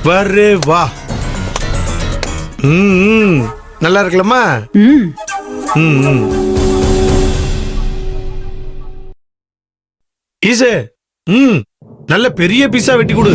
வரே வா. நல்லா இருக்கலாமா? ஈசே, நல்ல பெரிய பீஸா வெட்டி கொடு.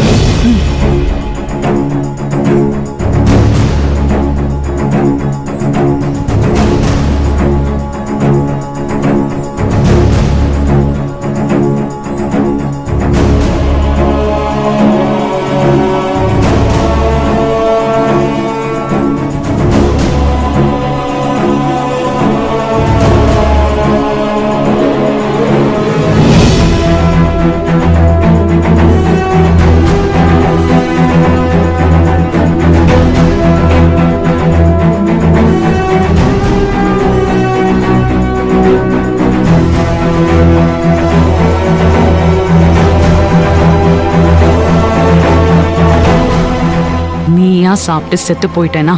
நீயா சாப்பிட்டு செத்து போயிட்டேனா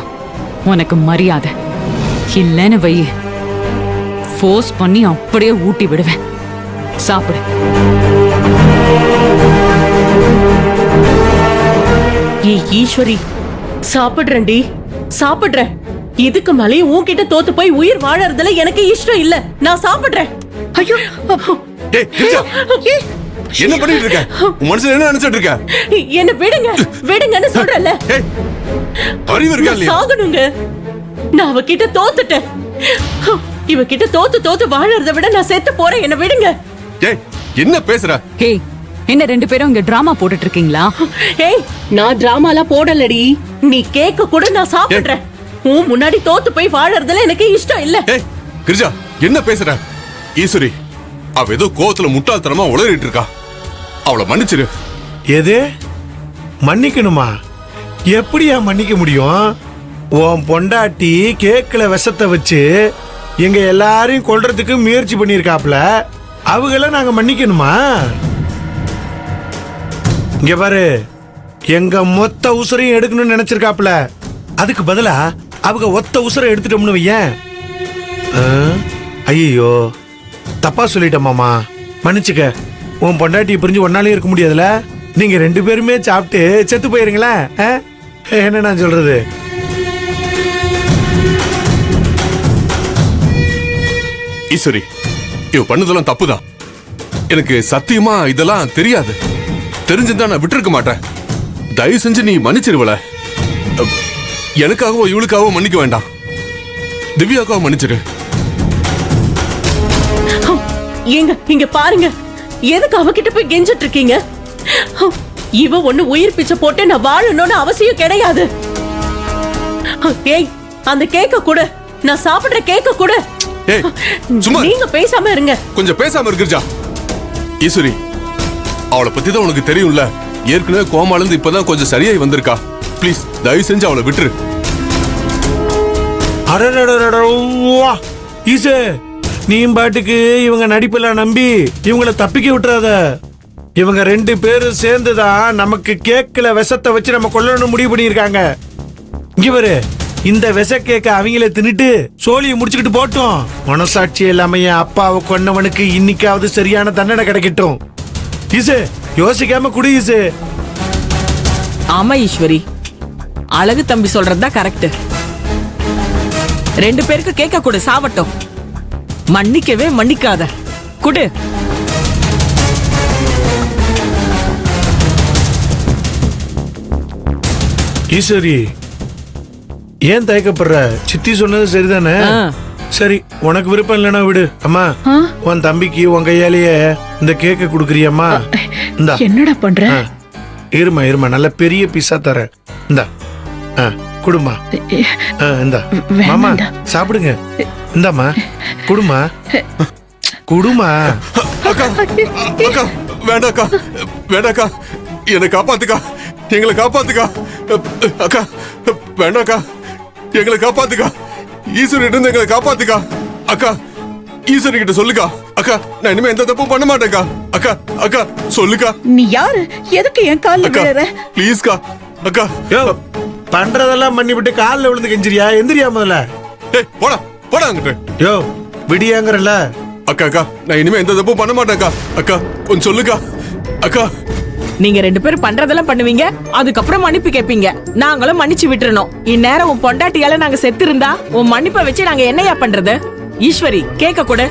உனக்கு மரியாதை இல்லைன்னு வை, ஃபோர்ஸ் பண்ணி அப்படியே ஊட்டி விடுவேன். சாப்பிடு. ஈஸ்வரி, சாப்பிடுறேன்டி, சாப்பிடுறேன். இதுக்கு மேலேயும் உன்கிட்ட தோத்து போய் உயிர் வாழறதுல எனக்கு இஷ்டம் இல்ல. நான் சாப்பிடுறேன். ஐயோ, என்ன பண்ணிட்டு இருக்க? மனசுல என்ன நினைச்சிட்டு இருக்க? என்ன விடுங்க, விடுங்கன்னு சொல்றல. அறிவு இருக்கா இல்லையா? சாகணுங்க. நான் அவகிட்ட தோத்துட்டேன். இவகிட்ட தோத்து வாழறத விட நான் செத்து போறேன். என்ன விடுங்க. ஏய், என்ன பேசுற? ஏய், என்ன ரெண்டு பேரும் இங்க டிராமா போட்டுட்டு இருக்கீங்களா? ஏய், நான் டிராமாலாம் போடலடி. நீ கேக்க கூட நான் சாப்பிடுறேன். உன் முன்னாடி தோத்து போய் வாழறதுல எனக்கு இஷ்டம் இல்ல. ஏய் கிரிஜா, என்ன பேசுற? ஈஸ்வரி, அவ ஏதோ கோவத்துல முட்டாள்தனமா உளறிட்டு இருக்கா. அவளை மன்னிச்சிரு. எது மன்னிக்கணுமா? எப்படியா மன்னிக்க முடியும்? உன் பொண்டாட்டி கேக்குல விஷத்தை வச்சு எங்க எல்லாரையும் கொல்றதுக்கு முயற்சி பண்ணிருக்காப்ல. அவங்கள நாங்க மன்னிக்கணுமா? இங்க பாரு, எங்க மொத்த உசுரையும் எடுக்கணும்னு நினைச்சிருக்காப்ல. அதுக்கு பதிலா அவங்க ஒத்த உசுரை எடுத்துட்டோம்னு வையேன். ஐயோ, தப்பா சொல்லிட்டேன் மாமா, மன்னிச்சுக்க. உன் பொண்டாட்டியை பிரிஞ்சு ஒன்னாலே இருக்க முடியாதுல. நீங்க ரெண்டு பேருமே சாப்பிட்டு செத்து போயிருங்களேன். என்ன நான் சொல்றது? ஈஸ்வரி, இவ பண்ணதெல்லாம் தப்புதான். எனக்கு சத்தியமா இதெல்லாம் தெரியாது. தெரிஞ்சிருந்தா நான் விட்டுருக்க மாட்டேன். தயவு செஞ்சு நீ மன்னிச்சிருவல. எனக்காகவோ இவளுக்காகவோ மன்னிக்க வேண்டாம். திவ்யாக்காக மன்னிச்சிரு. இங்க பாருங்க, எதுக்கு அவகிட்ட போய் கெஞ்சிட்டு இருக்கீங்க? இவ ஒண்ணு உயிர் பிச்சை போட்டு நான் வாழணும்னு அவசியம் கிடையாது. ஏய், அந்த கேக்க கூட, நான் சாப்பிடுற கேக்க கூட. ஏய், சும்மா நீங்க பேசாம இருங்க. கொஞ்சம் பேசாம இருக்கிருச்சா? ஈஸ்வரி, அவளை பத்தி தான் உனக்கு தெரியும்ல. ஏற்கனவே கோமால இருந்து இப்பதான் கொஞ்சம் சரியாய் வந்திருக்கா. ப்ளீஸ் தயவு செஞ்சு அவளை விட்டுரு. ஈசே, நீ பாட்டுக்கு இவங்க நடிப்பெல்லாம் நம்பி இவங்கள தப்பிக்க விட்டுறாத. இவங்க ரெண்டு பேரும் சேர்ந்துதான் நமக்கு கேக்கல விஷத்தை வச்சு நம்ம கொல்லணும்னு முடிவு பண்ணிருக்காங்க. இங்க பாரு, இந்த விஷ கேக்க அவங்கள தின்னுட்டு சோழியை முடிச்சுக்கிட்டு போட்டோம். மனசாட்சி இல்லாம என் அப்பாவை கொன்னவனுக்கு இன்னைக்காவது சரியான தண்டனை கிடைக்கட்டும். ஈசே, யோசிக்காம குடி ஈசே. ஆமா ஈஸ்வரி, அழகு தம்பி சொல்றதுதான் கரெக்ட். ரெண்டு பேருக்கு கேட்க கூட சாவட்டும். மன்னிக்கவே மன்னிக்காத. குடு. ஈஸ்வரி, ஏன் தயக்கப்படுற? சித்தி சொன்னது சரிதானே? சரி, உனக்கு விருப்பம் இல்லைன்னா விடு. அம்மா, உன் தம்பிக்கு உன் கையாலேயே இந்த கேக்க குடுக்குறியம்மா. இந்தா. என்னடா பண்ற? இருமா இருமா, நல்ல பெரிய பீஸா தரேன். இந்தா, குடுமா. இந்தா மாமா, சாப்பிடுங்க. இந்தாமா, குடுமா குடுமா. அக்கா, அக்கா, வேண்டாக்கா, வேண்டாக்கா, என்னை காப்பாத்துக்கா, எங்களை காப்பாத்துக்கா. அக்கா, வேண்டாக்கா, எங்களை காப்பாத்துக்கா. ஈஸ்வரி இருந்து எங்களை காப்பாத்துக்கா. அக்கா, ஈஸ்வரி கிட்ட சொல்லுக்கா. அக்கா, நான் இனிமே எந்த தப்பும் பண்ண மாட்டேக்கா. அக்கா, அக்கா, சொல்லுக்கா. நீ யாரு? எதுக்கு என் கால்ல விழற? ப்ளீஸ்க்கா. அக்கா, யோ, பண்றதெல்லாம் பண்ணி விட்டு காலில் விழுந்து கெஞ்சிரியா? எந்திரியா முதல்ல. ஏய், போடா போடா அங்கிட்டு. யோ, விடியாங்கறல. அக்கா, அக்கா, நான் இனிமே எந்த தப்பும் பண்ண மாட்டேக்கா. அக்கா, கொஞ்சம் சொல்லுக்கா. அக்கா, நீங்க 2 பேரும் பண்றதெல்லாம் பண்ணுவீங்க, அதுக்கப்புறம் மன்னிப்பு கேட்பீங்க. நாங்களும் மன்னிச்சு விட்டுறணும். இந்நேரம் உன் பொண்டாட்டியால நாங்க செத்து இருந்தா உன் மன்னிப்பை வச்சு நாங்க என்னையா பண்றது? ஈஸ்வரி கேட்க கூட,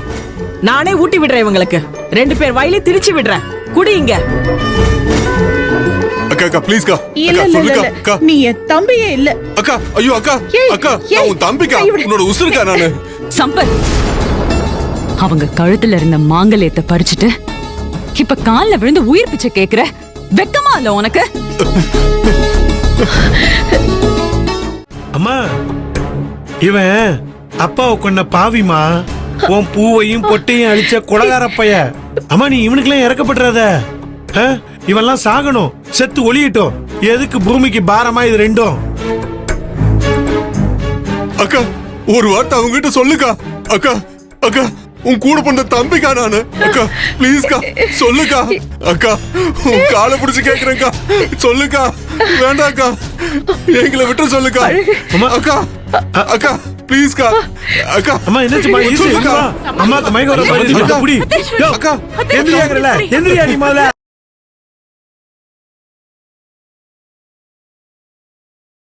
நானே ஊட்டி விடுறேன் இவங்களுக்கு. 2 பேர் வாயிலே திரிச்சு விடுறேன். குடிங்க. அக்கா அக்கா ப்ளீஸ்க்கா. இல்ல அக்கா இல்ல சொல்லுக்கா. இல்ல அக்கா நீ என் தம்பியே இல்ல. அக்கா ஐயோ அக்கா ஏய், அக்கா ஏய், நான் உன் தம்பிக்கா, கைவிடு. உன்னோட உசுருக்கா நானு. சம்பத், அவங்க கழுத்துல இருந்த மாங்கல்யத்தை பறிச்சுட்டு இப்ப கால்ல விழுந்து உயிர் பிச்சை கேக்குற வெக்கமா இல்ல உனக்கு? அம்மா இவன் அப்பாவை கொன்ன பாவிமா, உன் பூவையும் பொட்டையும் அழிச்ச கொலகாரப்பைய. அம்மா நீ இவனுக்கெல்லாம் இறக்கப்படுறத, இவெல்லாம் சாகணும், செத்து ஒளியிட்டோம். எதுக்கு பூமிக்கு பாரமா இது ரெண்டும்? அக்கா ஒரு வார்த்தை அவங்க கிட்ட சொல்லுக்கா. அக்கா அக்கா உன் கூட பிறந்த தம்பிக்கா நானு. அக்கா ப்ளீஸ்க்கா சொல்லுக்கா. அக்கா உன் காலை பிடிச்சு கேக்குறேன்க்கா, சொல்லுக்கா. வேண்டாக்கா, எங்களை விட்டு சொல்லுக்கா. அம்மா. அக்கா அக்கா ப்ளீஸ்க்கா. அக்கா அம்மா என்னாச்சுமா? சொல்லுக்கா. அம்மாக்கு மயக்கம் வர மாதிரி அக்கா. புடி. அக்கா எந்திரியாங்கல, எந்திரியா நீ முதல்ல.